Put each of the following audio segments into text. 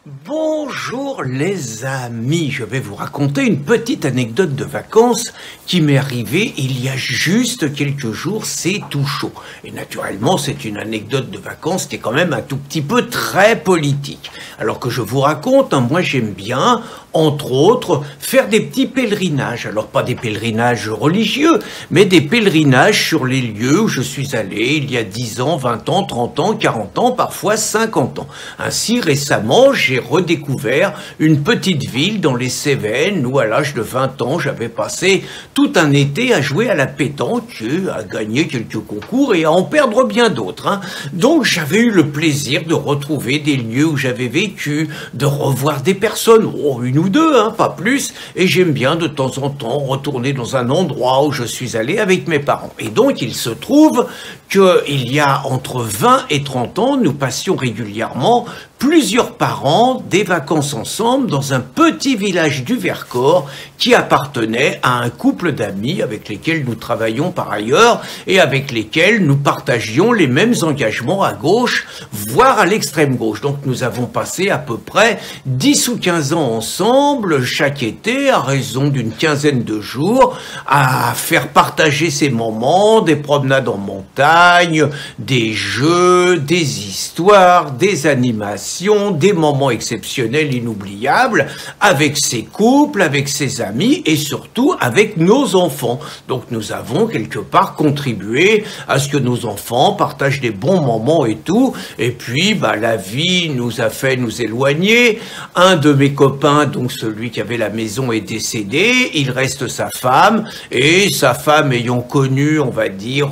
Bonjour les amis, je vais vous raconter une petite anecdote de vacances qui m'est arrivée il y a juste quelques jours, c'est tout chaud. Et naturellement, c'est une anecdote de vacances qui est quand même un tout petit peu très politique. Alors que je vous raconte, moi j'aime bien, entre autres, faire des petits pèlerinages. Alors pas des pèlerinages religieux, mais des pèlerinages sur les lieux où je suis allé il y a 10 ans, 20 ans, 30 ans, 40 ans, parfois 50 ans. Ainsi, récemment, j'ai redécouvert une petite ville dans les Cévennes où à l'âge de 20 ans, j'avais passé tout un été à jouer à la pétanque, à gagner quelques concours et à en perdre bien d'autres. Donc j'avais eu le plaisir de retrouver des lieux où j'avais vécu, de revoir des personnes, une ou deux, pas plus, et j'aime bien de temps en temps retourner dans un endroit où je suis allé avec mes parents. Et donc il se trouve qu'il y a entre 20 et 30 ans, nous passions régulièrement plusieurs parents des vacances ensemble dans un petit village du Vercors qui appartenait à un couple d'amis avec lesquels nous travaillons par ailleurs et avec lesquels nous partagions les mêmes engagements à gauche, voire à l'extrême gauche. Donc nous avons passé à peu près 10 ou 15 ans ensemble chaque été à raison d'une quinzaine de jours à faire partager ces moments, des promenades en montagne, des jeux, des histoires, des animations, des moments exceptionnels, inoubliables, avec ses couples, avec ses amis et surtout avec nos enfants. Donc nous avons quelque part contribué à ce que nos enfants partagent des bons moments et tout. Et puis la vie nous a fait nous éloigner. Un de mes copains, donc celui qui avait la maison, est décédé. Il reste sa femme. Et sa femme ayant connu, on va dire,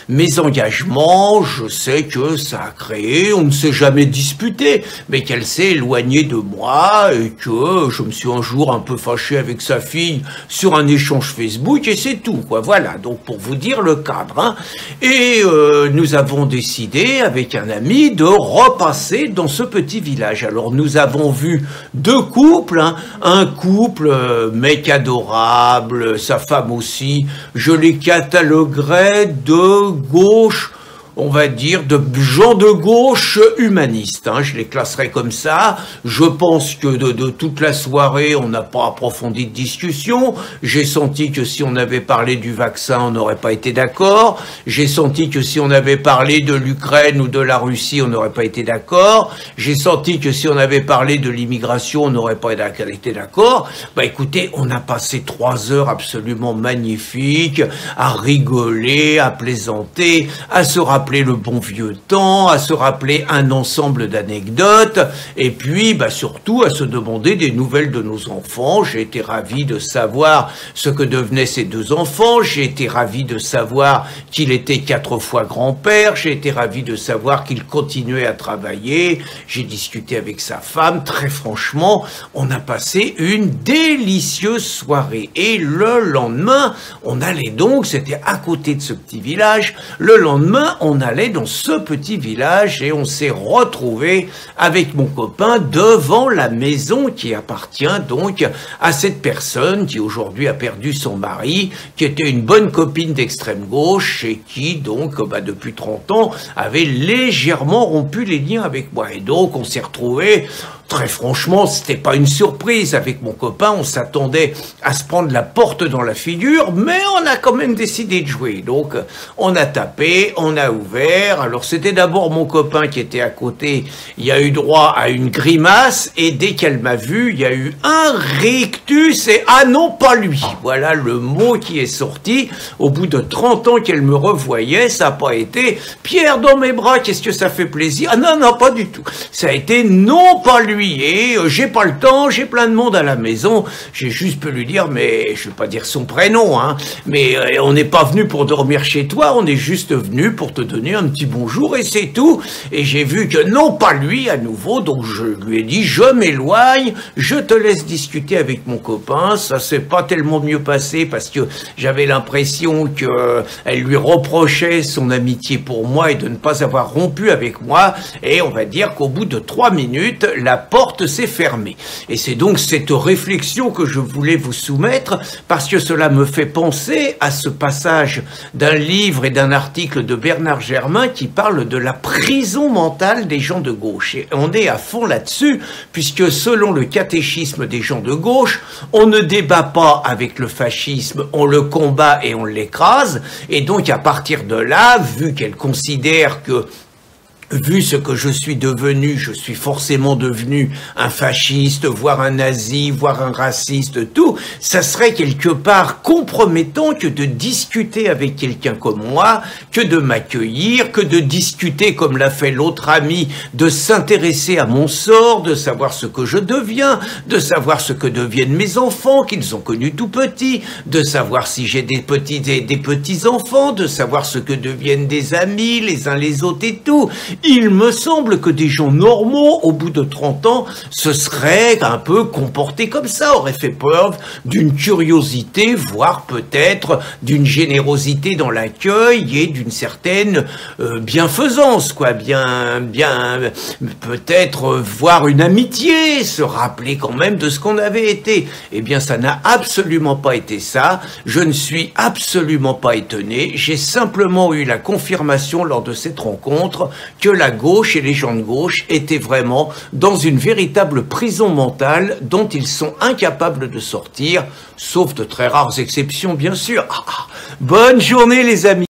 mes engagements, je sais que ça a créé, on ne s'est jamais disputé, mais qu'elle s'est éloignée de moi et que je me suis un jour un peu fâché avec sa fille sur un échange Facebook et c'est tout, quoi. Voilà, donc pour vous dire le cadre. Et nous avons décidé avec un ami de repasser dans ce petit village. Alors nous avons vu deux couples, un couple mec adorable, sa femme aussi, je les cataloguerais de gauche, on va dire, de gens de gauche humanistes, je les classerais comme ça. Je pense que de toute la soirée, on n'a pas approfondi de discussion. J'ai senti que si on avait parlé du vaccin, on n'aurait pas été d'accord. J'ai senti que si on avait parlé de l'Ukraine ou de la Russie, on n'aurait pas été d'accord. J'ai senti que si on avait parlé de l'immigration, on n'aurait pas été d'accord. Écoutez, on a passé 3 heures absolument magnifiques à rigoler, à plaisanter, à se rappeler le bon vieux temps, à se rappeler un ensemble d'anecdotes, et puis surtout à se demander des nouvelles de nos enfants. J'ai été ravi de savoir ce que devenaient ces deux enfants, j'ai été ravi de savoir qu'il était 4 fois grand-père, j'ai été ravi de savoir qu'il continuait à travailler, j'ai discuté avec sa femme, très franchement, on a passé une délicieuse soirée. Et le lendemain, on allait donc, c'était à côté de ce petit village, le lendemain, on allait dans ce petit village et on s'est retrouvé avec mon copain devant la maison qui appartient donc à cette personne qui aujourd'hui a perdu son mari, qui était une bonne copine d'extrême gauche et qui donc depuis 30 ans avait légèrement rompu les liens avec moi. Et donc on s'est retrouvé. Très franchement, c'était pas une surprise. Avec mon copain, on s'attendait à se prendre la porte dans la figure, mais on a quand même décidé de jouer. Donc, on a tapé, on a ouvert. Alors, c'était d'abord mon copain qui était à côté. Il y a eu droit à une grimace, et dès qu'elle m'a vu, il y a eu un rictus, et ah non, pas lui. Voilà le mot qui est sorti. Au bout de 30 ans qu'elle me revoyait, ça n'a pas été « Pierre dans mes bras, qu'est-ce que ça fait plaisir ?» Ah non, non, pas du tout. Ça a été « Non, pas lui ». Et j'ai pas le temps, j'ai plein de monde à la maison, j'ai juste pu lui dire, mais je vais pas dire son prénom, mais on n'est pas venu pour dormir chez toi, on est juste venu pour te donner un petit bonjour et c'est tout. Et j'ai vu que non, pas lui à nouveau, donc je lui ai dit, je m'éloigne, je te laisse discuter avec mon copain. Ça s'est pas tellement mieux passé parce que j'avais l'impression qu'elle lui reprochait son amitié pour moi et de ne pas avoir rompu avec moi. Et on va dire qu'au bout de 3 minutes, la porte s'est fermée. Et c'est donc cette réflexion que je voulais vous soumettre, parce que cela me fait penser à ce passage d'un livre et d'un article de Bernard Germain qui parle de la prison mentale des gens de gauche. Et on est à fond là-dessus, puisque selon le catéchisme des gens de gauche, on ne débat pas avec le fascisme, on le combat et on l'écrase. Et donc à partir de là, vu qu'elle considère que vu ce que je suis forcément devenu un fasciste, voire un nazi, voire un raciste, tout. Ça serait quelque part compromettant que de discuter avec quelqu'un comme moi, que de m'accueillir, que de discuter comme l'a fait l'autre ami, de s'intéresser à mon sort, de savoir ce que je deviens, de savoir ce que deviennent mes enfants, qu'ils ont connus tout petits, de savoir si j'ai des petits-enfants, de savoir ce que deviennent des amis, les uns les autres et tout. Il me semble que des gens normaux, au bout de 30 ans, se seraient un peu comportés comme ça, auraient fait preuve d'une curiosité, voire peut-être d'une générosité dans l'accueil et d'une certaine bienfaisance, quoi, peut-être voir une amitié, se rappeler quand même de ce qu'on avait été. Eh bien, ça n'a absolument pas été ça. Je ne suis absolument pas étonné. J'ai simplement eu la confirmation lors de cette rencontre que la gauche et les gens de gauche étaient vraiment dans une véritable prison mentale dont ils sont incapables de sortir, sauf de très rares exceptions bien sûr. Bonne journée les amis.